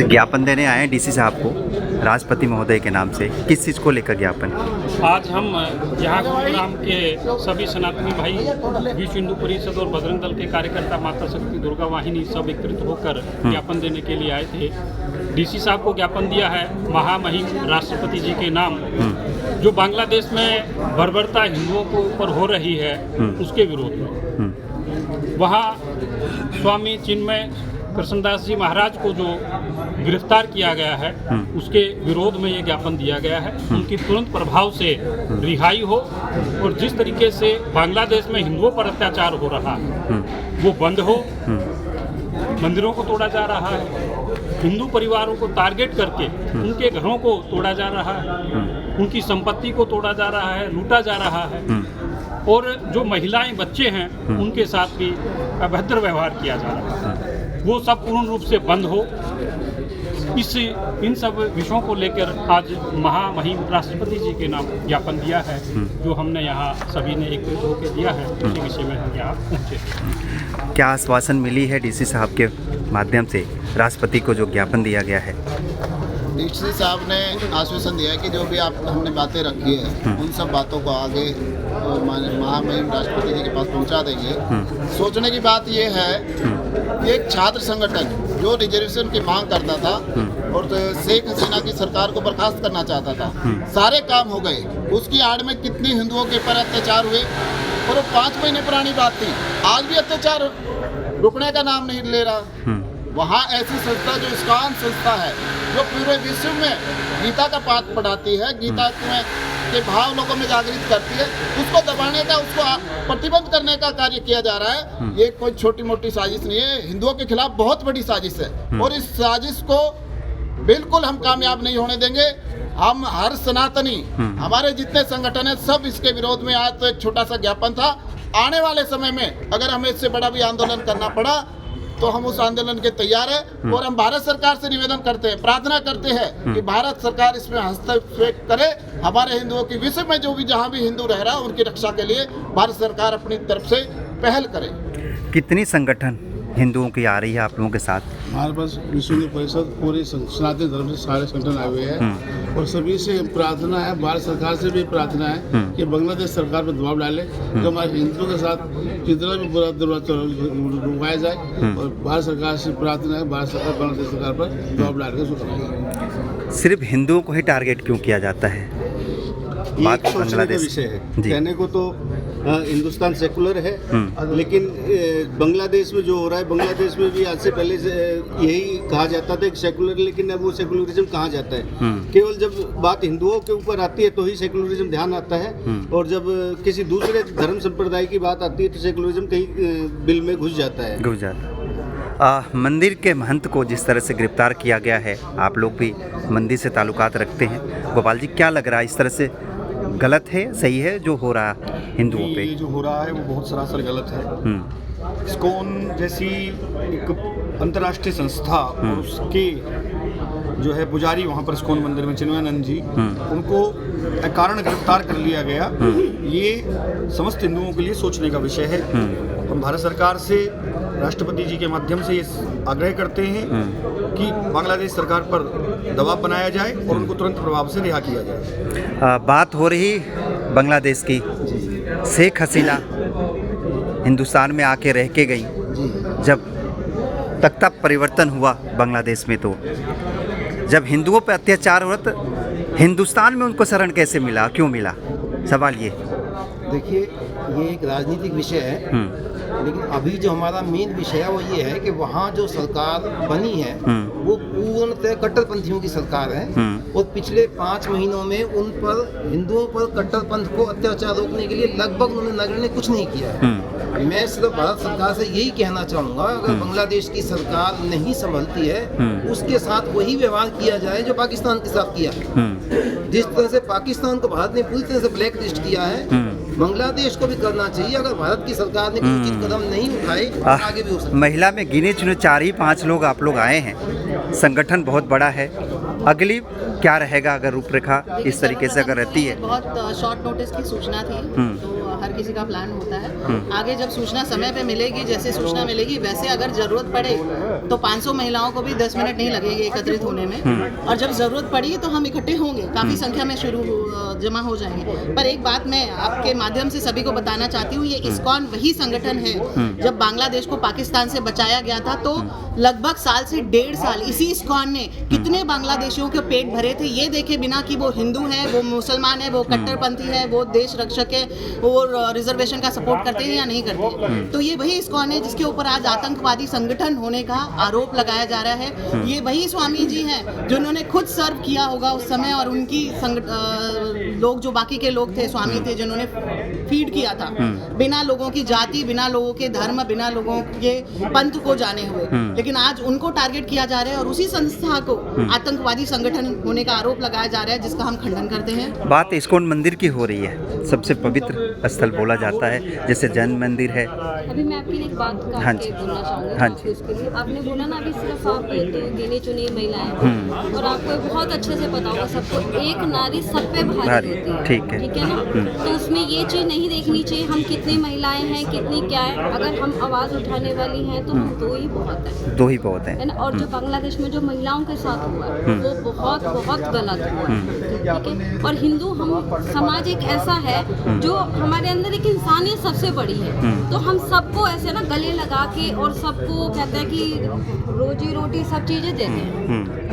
ज्ञापन देने आए हैं डीसी साहब को राष्ट्रपति महोदय के नाम से, किस चीज़ को लेकर ज्ञापन? आज हम यहाँ गुरुग्राम के सभी सनातनी भाई, विश्व हिंदू परिषद और बजरंग दल के कार्यकर्ता, माता शक्ति, दुर्गा वाहिनी सब एकत्रित होकर ज्ञापन देने के लिए आए थे। डीसी साहब को ज्ञापन दिया है महामहिम राष्ट्रपति जी के नाम, जो बांग्लादेश में बर्बरता हिंदुओं के ऊपर हो रही है उसके विरोध में। वहाँ स्वामी चिन्मय कृष्णदास जी महाराज को जो गिरफ्तार किया गया है उसके विरोध में ये ज्ञापन दिया गया है। उनकी तुरंत प्रभाव से रिहाई हो और जिस तरीके से बांग्लादेश में हिंदुओं पर अत्याचार हो रहा है वो बंद हो। मंदिरों को तोड़ा जा रहा है, हिंदू परिवारों को टारगेट करके उनके घरों को तोड़ा जा रहा है, उनकी संपत्ति को तोड़ा जा रहा है, लूटा जा रहा है, और जो महिलाएं बच्चे हैं उनके साथ भी अभद्र व्यवहार किया जा रहा है। वो सब पूर्ण रूप से बंद हो। इन सब विषयों को लेकर आज महामहिम राष्ट्रपति जी के नाम ज्ञापन दिया है, जो हमने यहाँ सभी ने एक होकर दिया है। उसी विषय में हम यहाँ पहुँचे। क्या आश्वासन मिली है डीसी साहब के माध्यम से राष्ट्रपति को जो ज्ञापन दिया गया है? डीसी साहब ने आश्वासन दिया है कि जो भी हमने बातें रखी है उन सब बातों को आगे महामहिम राष्ट्रपति जी के पास पहुंचा देंगे। सोचने की बात यह है कि एक छात्र संगठन जो रिजर्वेशन की मांग करता था और शेख हसीना की सरकार को बर्खास्त करना चाहता था, सारे काम हो गए। उसकी आड़ में कितनी हिंदुओं के ऊपर अत्याचार हुए और वो 5 महीने पुरानी बात थी। आज भी अत्याचार रुकने का नाम नहीं ले रहा। वहाँ ऐसी संस्था जो इस्कॉन संस्था है, जो पूरे विश्व में गीता का पाठ पढ़ाती है, गीता के भाव लोगों में जागृत करती है, उसको दबाने का, उसको प्रतिबंध करने का कार्य किया जा रहा है। ये कोई छोटी मोटी साजिश नहीं है, हिंदुओं के खिलाफ बहुत बड़ी साजिश है और इस साजिश को बिल्कुल हम कामयाब नहीं होने देंगे। हम हर सनातनी, हमारे जितने संगठन है, सब इसके विरोध में। आज तो एक छोटा सा ज्ञापन था। आने वाले समय में अगर हमें इससे बड़ा भी आंदोलन करना पड़ा तो हम उस आंदोलन के तैयार हैं और हम भारत सरकार से निवेदन करते हैं, प्रार्थना करते हैं कि भारत सरकार इसमें हस्तक्षेप करे। हमारे हिंदुओं की विश्व में जो भी जहाँ भी हिंदू रह रहा है उनकी रक्षा के लिए भारत सरकार अपनी तरफ से पहल करे। कितनी संगठन हिंदुओं की आ रही है आप लोगों के साथ? हमारे पास विश्व हिंदू परिषद पूरे सनातन धर्म से सारे संगठन आए हुए हैं और सभी से प्रार्थना है, भारत सरकार से भी प्रार्थना है कि बांग्लादेश सरकार पर दबाव डाले जो हमारे हिंदुओं के साथ कितना भी बुरा रुकवाया जाए। और भारत सरकार से प्रार्थना है, भारत सरकार बांग्लादेश सरकार पर दबाव डालकर सुधारें। सिर्फ हिंदुओं को ही टारगेट क्यों किया जाता है? बात बांग्लादेश विषय है। कहने को तो हिंदुस्तान सेकुलर है, लेकिन बांग्लादेश में जो हो रहा है, बांग्लादेश में भी आज से पहले से यही कहा जाता था कि सेकुलर, लेकिन अब वो सेकुलरिज्म कहाँ जाता है। केवल जब बात हिंदुओं के ऊपर आती है तो ही सेकुलरिज्म ध्यान आता है, और जब किसी दूसरे धर्म संप्रदाय की बात आती है तो सेकुलरिज्म कहीं बिल में घुस जाता है। मंदिर के महंत को जिस तरह से गिरफ्तार किया गया है, आप लोग भी मंदिर से ताल्लुकात रखते हैं, गोपाल जी क्या लग रहा है, इस तरह से गलत है, सही है जो हो रहा है हिंदुओं पे? ये जो हो रहा है वो बहुत सरासर गलत है। इस्कॉन जैसी एक अंतर्राष्ट्रीय संस्था और उसके जो है पुजारी वहाँ पर इस्कॉन मंदिर में चिन्मयानंद जी, उनको कारण गिरफ्तार कर लिया गया। ये समस्त हिंदुओं के लिए सोचने का विषय है। हम भारत सरकार से राष्ट्रपति जी के माध्यम से ये आग्रह करते हैं कि बांग्लादेश सरकार पर दबाव बनाया जाए और उनको तुरंत प्रभाव से रिहा किया जाए। बात हो रही बांग्लादेश की, शेख हसीना हिंदुस्तान में आके रह के गई, जब तख्ता परिवर्तन हुआ बांग्लादेश में, तो जब हिंदुओं पर अत्याचार हुआ तो हिंदुस्तान में उनको शरण कैसे मिला, क्यों मिला? सवाल ये। देखिए, ये एक राजनीतिक विषय है, लेकिन अभी जो हमारा मेन विषय है वो ये है कि वहाँ जो सरकार बनी है वो पूर्णतः कट्टरपंथियों की सरकार है और पिछले 5 महीनों में उन पर, हिंदुओं पर कट्टरपंथ को अत्याचार रोकने के लिए लगभग उन्होंने नगण्य कुछ नहीं किया है। मैं सिर्फ भारत सरकार से यही कहना चाहूँगा, अगर बांग्लादेश की सरकार नहीं संभलती है उसके साथ वही व्यवहार किया जाए जो पाकिस्तान के साथ किया है। जिस तरह से पाकिस्तान को भारत ने पूरी तरह से ब्लैक लिस्ट किया है, बांग्लादेश को भी करना चाहिए। अगर भारत की सरकार ने कोई उचित कदम नहीं उठाए तो आगे भी हो सकता है। महिला में गिने चुने 4 ही 5 लोग आप लोग आए हैं, संगठन बहुत बड़ा है, अगली क्या रहेगा अगर रूपरेखा इस तरीके से अगर रहती है? बहुत शॉर्ट नोटिस की सूचना थी, तो हर किसी का प्लान होता है। आगे जब सूचना समय पे मिलेगी, जैसे सूचना मिलेगी वैसे अगर ज़रूरत पड़े तो 500 महिलाओं को भी 10 मिनट नहीं लगेंगे एकत्रित होने में, और जब ज़रूरत पड़ी तो हम इकट्ठे होंगे, काफ़ी संख्या में जमा हो जाएंगे। पर एक बात मैं आपके माध्यम से सभी को बताना चाहती हूँ, ये इस्कॉन वही संगठन है जब बांग्लादेश को पाकिस्तान से बचाया गया था तो लगभग साल से 1.5 साल इसी इस्कॉन ने कितने बांग्लादेशियों के पेट भरे थे, ये देखे बिना कि वो हिंदू है, वो मुसलमान है, वो कट्टरपंथी है, वो देश रक्षक है, वो रिजर्वेशन का सपोर्ट करते हैं या नहीं करते। तो ये वही इस्कॉन है जिसके ऊपर आज आतंकवादी संगठन होने का आरोप लगाया जा रहा है। ये वही स्वामी जी हैं जिन्होंने खुद सर्व किया होगा उस समय, और उनकी लोग जो बाकी के लोग थे, स्वामी थे, जिन्होंने फीड किया था बिना लोगों की जाति, बिना लोगों के धर्म, बिना लोगों के पंथ को जाने हुए। लेकिन आज उनको टारगेट किया जा रहा है और उसी संस्था को आतंकवादी संगठन होने का आरोप लगाया जा रहा है, जिसका हम खंडन करते हैं। बात इस्कॉन मंदिर की हो रही है, सबसे पवित्र स्थल बोला जाता है, जैसे जैन मंदिर है। अभी मैं आपकी एक बात का हाँ जी, बोलना चाहूँगी। हाँ जी। उसके लिए आपने बोला ना अभी सिर्फ आप तो गिनी चुनी महिलाएं, और आपको बहुत अच्छे से पता होगा सबको, एक नारी सब पे भारी होती है, ठीक है, ठीक है ना। तो उसमें ये चीज़ नहीं देखनी चाहिए हम कितनी महिलाएं हैं, कितनी क्या है। अगर हम आवाज़ उठाने वाली हैं तो हम दो ही बहुत है, दो ही बहुत है ना। और जो बांग्लादेश में जो महिलाओं के साथ हुआ है वो बहुत बहुत गलत हुआ है, ठीक है। और हिंदू हम समाज एक ऐसा है जो हमारे अंदर एक इंसानियत सबसे बड़ी है, तो हम सबको ऐसे ना गले लगा के और सबको कहते हैं कि रोजी रोटी सब चीज़ें देते हैं।